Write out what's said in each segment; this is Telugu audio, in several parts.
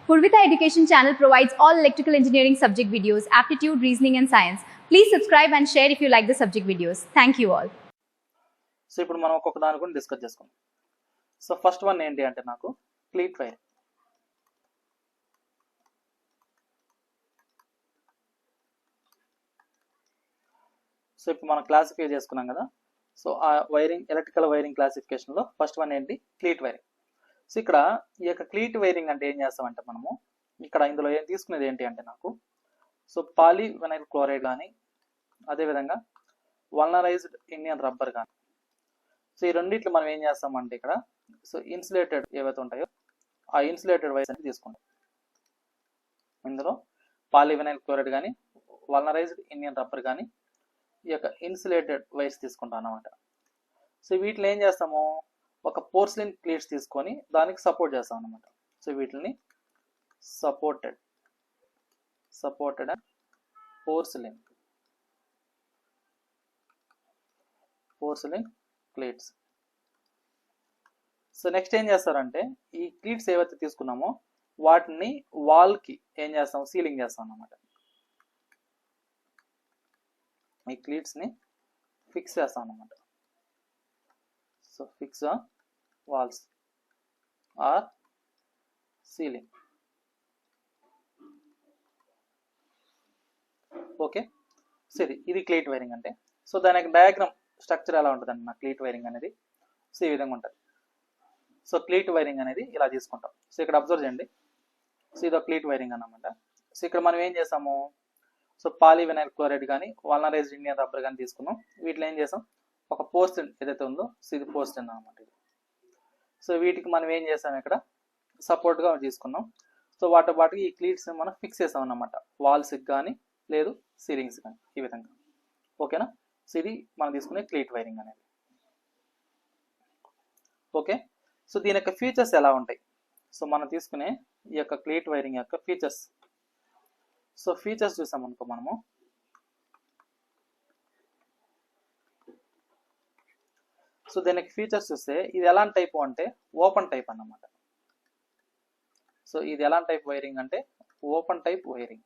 Purvita Education Channel provides all electrical engineering subject videos, aptitude, reasoning and science. Please subscribe and share if you like the subject videos. Thank you all. So ఇప్పుడు మనం ఒక్కొక్క దాని గురించి డిస్కస్ చేసుకుందాం. సో ఫస్ట్ వన్ ఏంటి అంటే నాకు క్లీట్ వైర్. సో ఇప్పుడు మనం క్లాసిఫై చేసుకున్నాం కదా. సో ఆ వైరింగ్ ఎలక్ట్రికల్ వైరింగ్ క్లాసిఫికేషన్లో ఫస్ట్ వన్ ఏంటి క్లీట్ వైరింగ్. సో ఇక్కడ ఈ యొక్క క్లీట్ వైరింగ్ అంటే ఏం చేస్తామంటే మనము ఇక్కడ ఇందులో ఏం తీసుకునేది ఏంటి అంటే నాకు సో పాలీవినైల్ క్లోరైడ్ కానీ అదేవిధంగా వల్నరైజ్డ్ ఇండియన్ రబ్బర్ కానీ సో ఈ రెండిట్లు మనం ఏం చేస్తామంటే ఇక్కడ సో ఇన్సులేటెడ్ ఏవైతే ఉంటాయో ఆ ఇన్సులేటెడ్ వైర్స్ అనేది తీసుకుంటాం. ఇందులో పాలీవినైల్ క్లోరైడ్ కానీ వల్నరైజ్డ్ ఇండియన్ రబ్బర్ కానీ ఈ యొక్క ఇన్సులేటెడ్ వైర్స్ తీసుకుంటాం అన్నమాట. సో వీటిలో ఏం చేస్తాము ఒక పోర్సిలిన్ క్లీట్స్ తీసుకొని దానికి సపోర్ట్ చేస్తాం అన్నమాట. సో వీటిని supported and porcelain cleats. So next ఏం చేస్తారంటే ఈ క్లీట్స్ ఏవైతే తీసుకున్నామో వాటిని వాల్కి ఏం చేస్తాం సీలింగ్ చేస్తాం అన్నమాట. ఈ క్లీట్స్ని ఫిక్స్ చేస్తాం అన్నమాట. So fix on walls or ceiling. Okay, సరే ఇది క్లీట్ వైరింగ్ అంటే. సో దానికి డయాగ్రామ్ స్ట్రక్చర్ ఎలా ఉంటుందండి నా క్లీట్ వైరింగ్ అనేది సో ఈ విధంగా ఉంటుంది. సో క్లీట్ వైరింగ్ అనేది ఇలా తీసుకుంటాం. సో ఇక్కడ అబ్జర్వ్ చేయండి. సో ఇది క్లీట్ వైరింగ్ అన్నమాట. సో ఇక్కడ మనం ఏం చేస్తాము సో పాలీవినైల్ క్లోరైడ్ కానీ వల్నరైజ్డ్ ఇండియన్ రబ్బర్ కానీ తీసుకున్నాం. వీటిలో ఏం చేస్తాం ఒక పోర్సిలిన్ ఏదైతే ఉందో సో ఇది పోర్సిలిన్ అన్నమాట. ఇది సో వీటికి మనం ఏం చేస్తాం ఇక్కడ సపోర్ట్గా తీసుకున్నాం. సో వాటికి ఈ క్లీట్స్ని మనం ఫిక్స్ చేస్తాం అన్నమాట. వాల్స్కి కానీ లేదు సీలింగ్స్ కానీ ఈ విధంగా. ఓకేనా. సో ఇది మనం తీసుకునే క్లీట్ వైరింగ్ అనేది. ఓకే, సో దీని యొక్క ఫీచర్స్ ఎలా ఉంటాయి సో మనం తీసుకునే ఈ యొక్క క్లీట్ వైరింగ్ యొక్క ఫీచర్స్. సో ఫీచర్స్ చూసాం అనుకో మనము సో దీనికి ఫీచర్స్ చూస్తే ఇది ఎలాంటి టైప్ అంటే ఓపెన్ టైప్ అన్నమాట. సో ఇది ఎలాంటి టైప్ వైరింగ్ అంటే ఓపెన్ టైప్ వైరింగ్.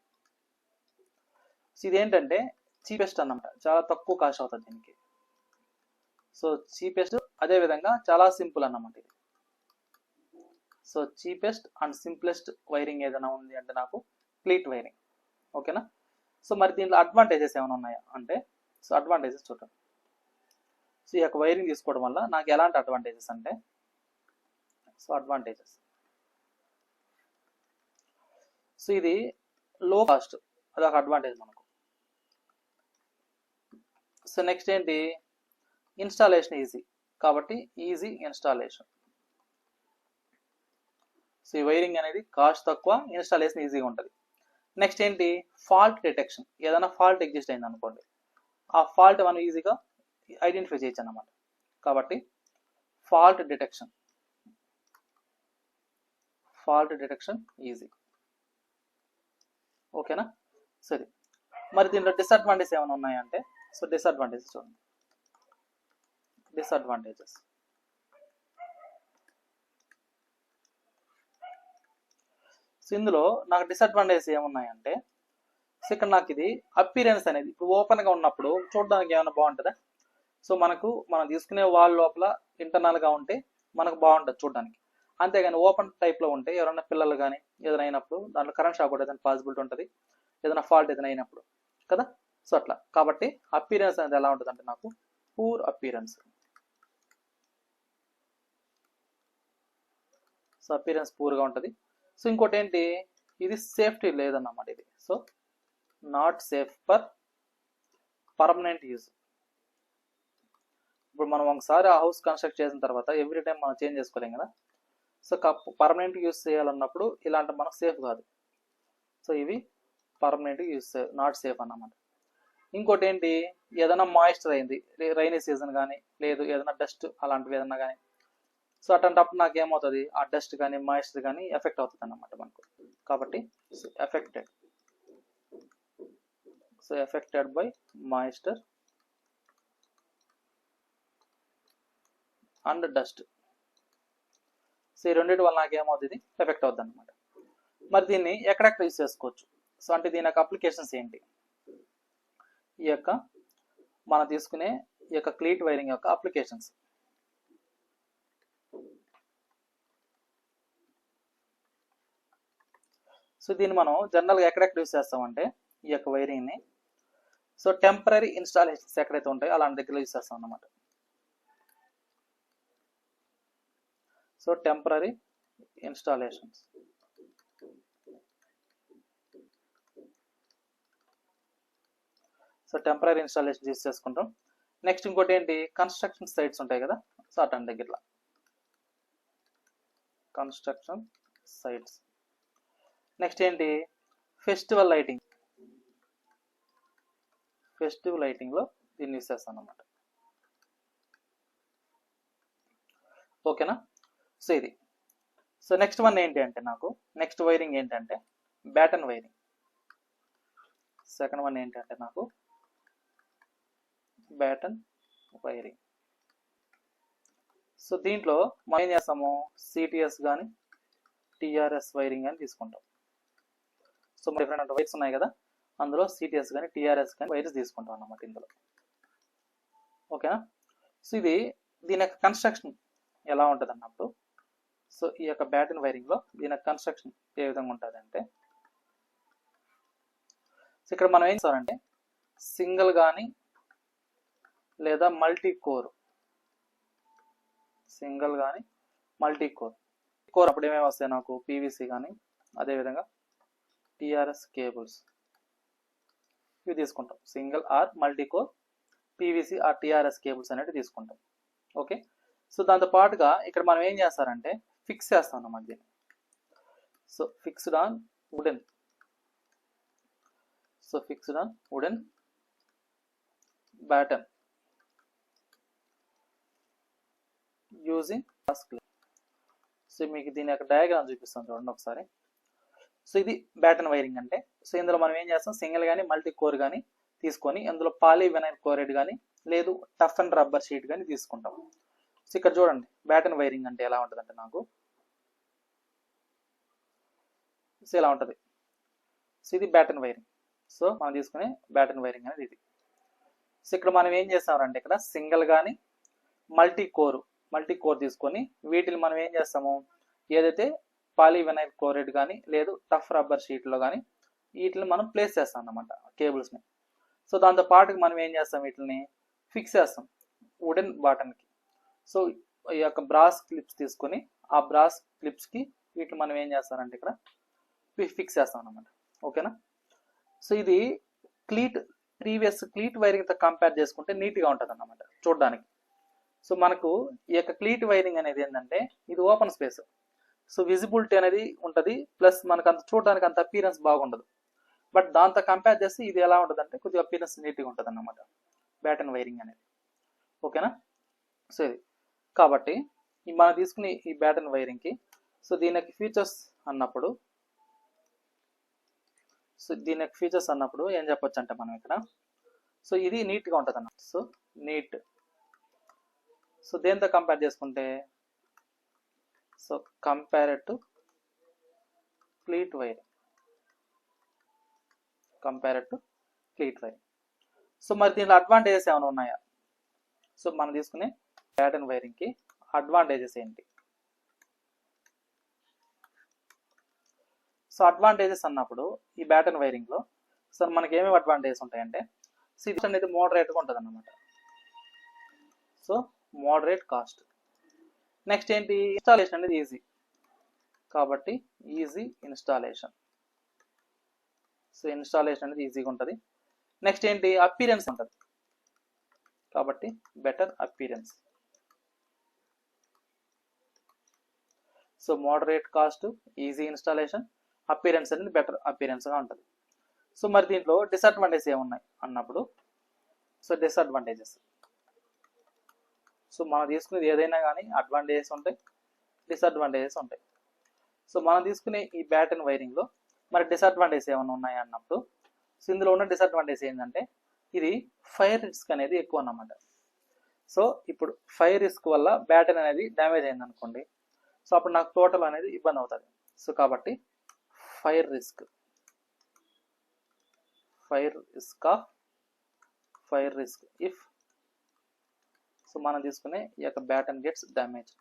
సో ఇదేంటంటే చీపెస్ట్ అన్నమాట, చాలా తక్కువ కాస్ట్ అవుతుంది దీనికి. సో చీపెస్ట్ అదేవిధంగా చాలా సింపుల్ అన్నమాట ఇది. So cheapest and simplest wiring ఏదైనా ఉంది అంటే నాకు క్లీట్ వైరింగ్. ఓకేనా. సో మరి దీంట్లో అడ్వాంటేజెస్ ఏమైనా ఉన్నాయా అంటే సో అడ్వాంటేజెస్ చూద్దాం. సో ఈ యొక్క వైరింగ్ తీసుకోవడం వల్ల నాకు ఎలాంటి అడ్వాంటేజెస్ అంటే సో అడ్వాంటేజెస్ సో ఇది లో కాస్ట్, అదొక అడ్వాంటేజ్ మనకు. సో నెక్స్ట్ ఏంటి ఇన్స్టాలేషన్ ఈజీ, కాబట్టి ఈజీ ఇన్స్టాలేషన్. సో ఈ వైరింగ్ అనేది కాస్ట్ తక్కువ, ఇన్స్టాలేషన్ ఈజీగా ఉంటుంది. నెక్స్ట్ ఏంటి ఫాల్ట్ డిటెక్షన్. ఏదైనా ఫాల్ట్ ఎగ్జిస్ట్ అయింది అనుకోండి ఆ ఫాల్ట్ మనం ఈజీగా ఐడెంటిఫై చేయొచ్చు అన్నమాట. కాబట్టి ఫాల్ట్ డిటెక్షన్ ఈజీ. ఓకేనా. సరే మరి దీంట్లో డిసడ్వాంటేజెస్ ఏమైనా ఉన్నాయంటే సో డిసడ్వాంటేజెస్ చూడండి. డిసడ్వాంటేజెస్ సో ఇందులో నాకు డిసడ్వాంటేజెస్ ఏమున్నాయంటే సో ఇక్కడ నాకు ఇది అపీరెన్స్ అనేది ఇప్పుడు ఓపెన్గా ఉన్నప్పుడు చూడడానికి ఏమైనా బాగుంటుందా. సో మనం తీసుకునే వాల్ లోపల ఇంటర్నల్గా ఉంటే మనకు బాగుంటుంది చూడడానికి. అంతేగాని ఓపెన్ టైప్లో ఉంటే ఎవరైనా పిల్లలు కానీ ఏదైనా అయినప్పుడు దాంట్లో కరెంట్ షాక్ కూడా ఏదైనా పాసిబిలిటీ ఉంటుంది, ఏదైనా ఫాల్ట్ ఏదైనా అయినప్పుడు కదా. సో అట్లా కాబట్టి అపీరెన్స్ అనేది ఎలా ఉంటుంది అంటే నాకు పూర్ అపీరెన్స్. సో అపీరెన్స్ పూర్గా ఉంటుంది. సో ఇంకోటి ఏంటి ఇది సేఫ్టీ లేదన్నమాట ఇది. So not safe for permanent use. ఇప్పుడు మనం ఒకసారి ఆ హౌస్ కన్స్ట్రక్ట్ చేసిన తర్వాత ఎవ్రీ టైం మనం చేంజ్ చేసుకోలేం కదా. సో పర్మనెంట్ యూజ్ చేయాలన్నప్పుడు ఇలాంటి మనకు సేఫ్ కాదు. సో ఇవి పర్మనెంట్ యూజ్ నాట్ సేఫ్ అన్నమాట. ఇంకోటి ఏంటి ఏదైనా మాయిశ్చర్ అయింది రైనీ సీజన్ కానీ లేదు ఏదైనా డస్ట్ అలాంటివి ఏదైనా కానీ సో అట్లాంటప్పుడు నాకు ఏమవుతుంది ఆ డస్ట్ కానీ మాయిశ్చర్ కానీ ఎఫెక్ట్ అవుతుంది అన్నమాట మనకు. కాబట్టి affected by moisture and dust. So ఈ రెండింటి వల్ల నాకు ఏమవుతుంది ఎఫెక్ట్ అవుతుంది అనమాట. మరి దీన్ని ఎక్కడెక్కడ యూజ్ చేసుకోవచ్చు? సో అంటే దీని యొక్క అప్లికేషన్స్ ఏంటి? ఈ యొక్క మనం తీసుకునే ఈ యొక్క క్లీట్ వైరింగ్ యొక్క అప్లికేషన్స్. సో దీన్ని మనం జనరల్గా ఎక్కడెక్కడ యూజ్ చేస్తామంటే ఈ యొక్క వైరింగ్ని సో టెంపరీ ఇన్స్టాలేషన్స్ ఎక్కడైతే ఉంటాయో అలాంటి దగ్గర యూజ్ చేస్తాం అన్నమాట. So temporary installations. So temporary installation use చేసుకుంటాం. నెక్స్ట్ ఇంకోటి ఏంటి, కన్స్ట్రక్షన్ సైట్స్ ఉంటాయి కదా, సో అటంటి దగ్గర కన్స్ట్రక్షన్ సైట్స్. నెక్స్ట్ ఏంటి, ఫెస్టివల్ లైటింగ్. ఫెస్టివల్ లైటింగ్లో దీన్ని యూజ్ చేస్తాను అన్నమాట. ఓకేనా? సో ఇది. సో నెక్స్ట్ వన్ ఏంటి అంటే నాకు నెక్స్ట్ వైరింగ్ ఏంటంటే బ్యాటన్ వైరింగ్. సెకండ్ వన్ ఏంటంటే నాకు బ్యాటన్ వైరింగ్. సో దీంట్లో మనం ఏం చేస్తాము, సిటిఎస్ కానీ టిఆర్ఎస్ వైరింగ్ అని తీసుకుంటాం. సో డిఫరెంట్ వైర్స్ ఉన్నాయి కదా, అందులో సిటిఎస్ కానీ టిఆర్ఎస్ కానీ వైర్స్ తీసుకుంటాం అన్నమాట ఇందులో. ఓకేనా? సో ఇది దీని యొక్క కన్స్ట్రక్షన్ ఎలా ఉంటుంది అన్నప్పుడు, సో ఈ యొక్క బ్యాటన్ వైరింగ్లో దీని యొక్క కన్స్ట్రక్షన్ ఏ విధంగా ఉంటుంది అంటే, సో ఇక్కడ మనం ఏం చేస్తామంటే సింగిల్ కానీ లేదా మల్టీ కోర్, సింగిల్ కానీ మల్టీ కోర్. కోర్ అప్పుడు ఏమేమి వస్తాయి నాకు, పీవీసీ కానీ అదేవిధంగా టిఆర్ఎస్ కేబుల్స్ ఇవి తీసుకుంటాం. Single or multi core PVC or TRS cables అనేవి తీసుకుంటాం. ఓకే. సో దాంతో పాటుగా ఇక్కడ మనం ఏం చేస్తారంటే ఫిక్స్ చేస్తాం అన్నమాట దీన్ని. So fixed on wooden, so fixed on wooden baton using glass clip. So మీకు దీని యొక్క డయాగ్రామ్ చూపిస్తాను చూడండి ఒకసారి. సో ఇది బ్యాటన్ వైరింగ్ అంటే, సో ఇందులో మనం ఏం చేస్తాం, సింగిల్ కానీ మల్టీ కోర్ కానీ తీసుకొని ఇందులో పాలీవినైల్ క్లోరైడ్ కానీ లేదు టఫ్ అండ్ రబ్బర్ షీట్ కానీ తీసుకుంటాం. సో ఇక్కడ చూడండి బ్యాటన్ వైరింగ్ అంటే ఎలా ఉంటుంది అంటే నాకు సో ఇలా ఉంటుంది. సో ఇది బ్యాటన్ వైరింగ్. సో మనం తీసుకునే బ్యాటన్ వైరింగ్ అనేది ఇది. సో ఇక్కడ మనం ఏం చేస్తామంటే ఇక్కడ సింగిల్ కానీ మల్టీ కోర్ తీసుకొని వీటిని మనం ఏం చేస్తాము, ఏదైతే పాలీవినైల్ క్లోరైడ్ కానీ లేదు టఫ్ రబ్బర్ షీట్లో కానీ వీటిని మనం ప్లేస్ చేస్తాం అన్నమాట కేబుల్స్ని. సో దాంతో పాటుకి మనం ఏం చేస్తాం, వీటిని ఫిక్స్ చేస్తాం వుడెన్ బాటన్కి. సో ఈ యొక్క బ్రాస్ క్లిప్స్ తీసుకొని ఆ బ్రాస్ క్లిప్స్కి వీటిని మనం ఏం చేస్తారంటే ఇక్కడ ఫిక్స్ చేస్తాం అన్నమాట. ఓకేనా? సో ఇది ప్రీవియస్ క్లీట్ వైరింగ్తో కంపేర్ చేసుకుంటే నీట్గా ఉంటుంది అన్నమాట చూడడానికి. సో మనకు ఈ యొక్క క్లీట్ వైరింగ్ అనేది ఏంటంటే ఇది ఓపెన్ స్పేస్, సో విజిబిలిటీ అనేది ఉంటుంది, ప్లస్ మనకు అంత చూడడానికి అంత అపీరెన్స్ బాగుండదు. బట్ దాంతో కంపేర్ చేస్తే ఇది ఎలా ఉంటుంది అంటే కొద్దిగా అపీరెన్స్ నీట్గా ఉంటుంది అన్నమాట బ్యాటన్ వైరింగ్ అనేది. ఓకేనా? సో ఇది కాబట్టి మనం తీసుకునే ఈ బ్యాటన్ వైరింగ్కి సో దీని యొక్క ఫీచర్స్ అన్నప్పుడు ఏం చెప్పొచ్చు అంటే మనం ఇక్కడ సో ఇది నీట్గా ఉంటుంది అన్నమాట. So neat. సో దేంతో కంపేర్ చేసుకుంటే so compared to cleat wiring, so మరి దీనిలో అడ్వాంటేజెస్ ఏమైనా ఉన్నాయా? సో మనం తీసుకునే బ్యాటన్ వైరింగ్కి అడ్వాంటేజెస్ ఏంటి? సో అడ్వాంటేజెస్ అన్నప్పుడు ఈ బ్యాటన్ వైరింగ్లో సో మనకి ఏమేమి అడ్వాంటేజెస్ ఉంటాయంటే సో ఇది అనేది మోడరేట్గా ఉంటుంది అన్నమాట. So moderate cost. నెక్స్ట్ ఏంటి, ఇన్స్టాలేషన్ అనేది ఈజీ కాబట్టి ఈజీ ఇన్స్టాలేషన్. సో ఇన్స్టాలేషన్ అనేది ఈజీగా ఉంటుంది. నెక్స్ట్ ఏంటి, అపీరెన్స్ ఉంటుంది కాబట్టి better appearance. So moderate cost, easy installation, appearance అనేది బెటర్ అపీరెన్స్గా ఉంటుంది. సో మరి దీంట్లో డిసడ్వాంటేజెస్ ఏమున్నాయి అన్నప్పుడు సో డిసడ్వాంటేజెస్, సో మనం తీసుకునేది ఏదైనా కానీ అడ్వాంటేజెస్ ఉంటాయి, డిసడ్వాంటేజెస్ ఉంటాయి. సో మనం తీసుకునే ఈ బ్యాటన్ వైరింగ్లో మరి డిసడ్వాంటేజెస్ ఏమైనా ఉన్నాయి అన్నప్పుడు సో ఇందులో ఉన్న డిసడ్వాంటేజ్ ఏంటంటే ఇది ఫైర్ రిస్క్ అనేది ఎక్కువ అన్నమాట. సో ఇప్పుడు ఫైర్ రిస్క్ వల్ల బ్యాటరీ అనేది డ్యామేజ్ అయింది అనుకోండి, సో అప్పుడు నాకు టోటల్ అనేది ఇబ్బంది అవుతుంది. సో కాబట్టి ఫైర్ రిస్క్ ఇఫ్ సో మనం తీసుకునే ఈ యొక్క బ్యాటన్ గెట్స్ డ్యామేజ్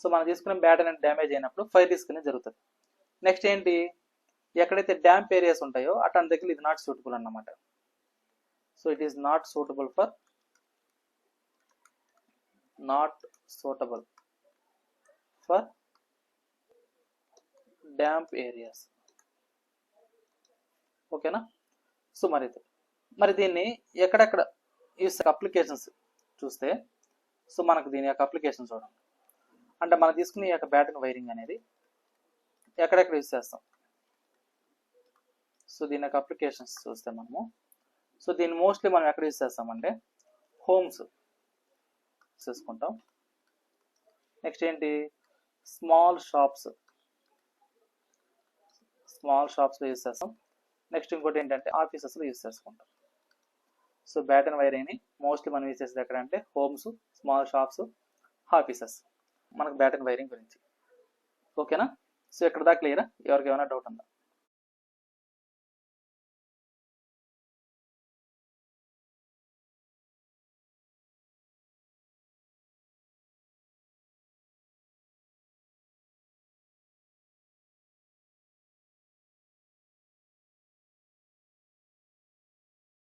సో మనం తీసుకునే బ్యాటన్ అండ్ డ్యామేజ్ అయినప్పుడు ఫైర్ రిస్క్ అనేది జరుగుతుంది. నెక్స్ట్ ఏంటి, ఎక్కడైతే డ్యాంప్ ఏరియాస్ ఉంటాయో అట్లాంటి దగ్గర ఇది నాట్ సూటబుల్ అన్నమాట. So it is not suitable for damp areas. ఓకేనా. సో మరి దీన్ని ఎక్కడెక్కడ యూస్ అప్లికేషన్స్ చూస్తే, సో మనకు దీని యొక్క అప్లికేషన్ చూడండి. అంటే మనం తీసుకునే ఈ యొక్క బ్యాటరీ వైరింగ్ అనేది ఎక్కడెక్కడ యూస్ చేస్తాం. సో దీని యొక్క అప్లికేషన్స్ చూస్తే మనము, సో దీన్ని మోస్ట్లీ మనం ఎక్కడ యూస్ చేస్తామంటే హోమ్స్ చేసుకుంటాం. నెక్స్ట్ ఏంటి, స్మాల్ షాప్స్లో యూస్ చేస్తాం. నెక్స్ట్ ఇంకోటి ఏంటంటే ఆఫీసెస్లో యూస్ చేసుకుంటాం. సో బ్యాటన్ వైరింగ్ని మోస్ట్లీ మనం యూస్ చేసేది ఎక్కడంటే హోమ్స్, స్మాల్ షాప్స్, ఆఫీసెస్. మనకు బ్యాటన్ వైరింగ్ గురించి ఓకేనా. సో ఇక్కడ దాకా క్లియరా? ఎవరికి ఏమైనా డౌట్ ఉందా?